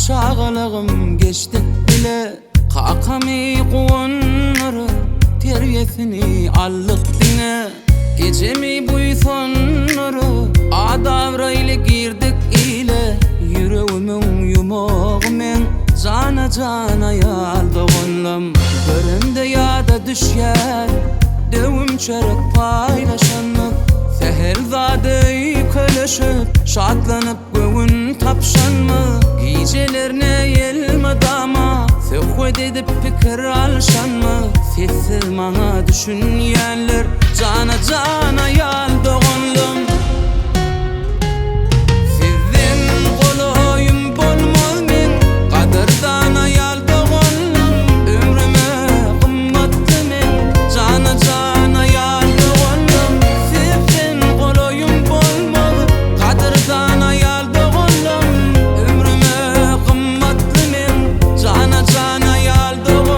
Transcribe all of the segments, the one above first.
çağalığım geçtik bile. Kakami kuğunları terbiyesini allık dine. Gecemi buysanları adavra ile girdik ile. Yüreğimin yumağımın cana cana yaldı onlam. Görümde ya da düşer dövüm çörek paylaşanlık. Seherzadeyi kölüşüp şadlanıp göğün tapşanmı. Gecelerine yelmedi ama söhbet edip fikir alşanmı. Sessiz bana düşünyenler cana cana yaldı onlam. Sizin kolayım bolmaz men kaderdan ayaldı onlam. Ömrüme kımmattı men cana cana yaldı onlam. Sizin kolayım bolmaz kaderdan ayaldı onlam. Ömrüme kımmattı men cana cana yaldı onlam.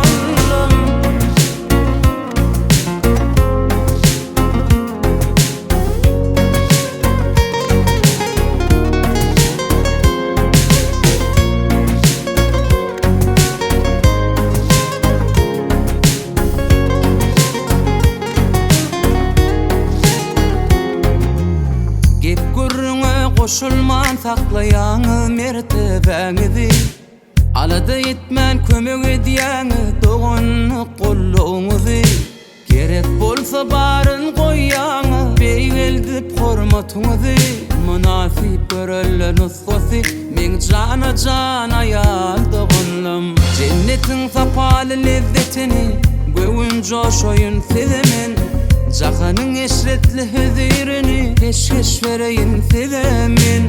Gep gürrüňe koşulman saklayaňy mertebeňizi. Alada etmän kömek edýäňi dogonny gollaňyzy. Gerek bolsa baryn goýýaňy beýgeldip hormatyňyzy. Münasip görelle nusfasy men cana cana ýaldy gonlam. Cennetiň sapaly lezzetini göwün joşoýun sezemen. Jahanyň eşretli hüzirini peşkeş vereyin sezemin.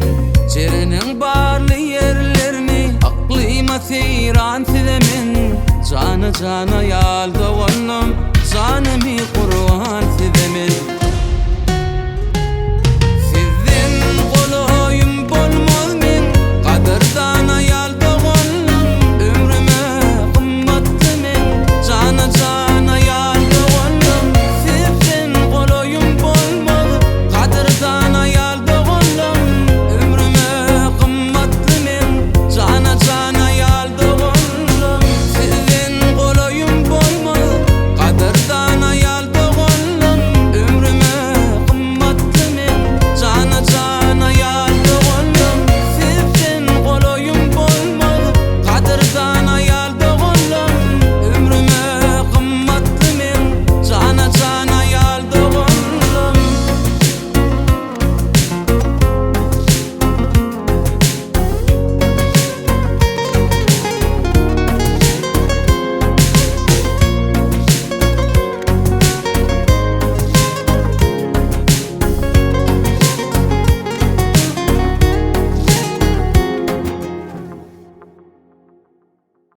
Cereniň barly yerlerini aklyma seyran sezemin. Cana cana yaldy gonlam, canamy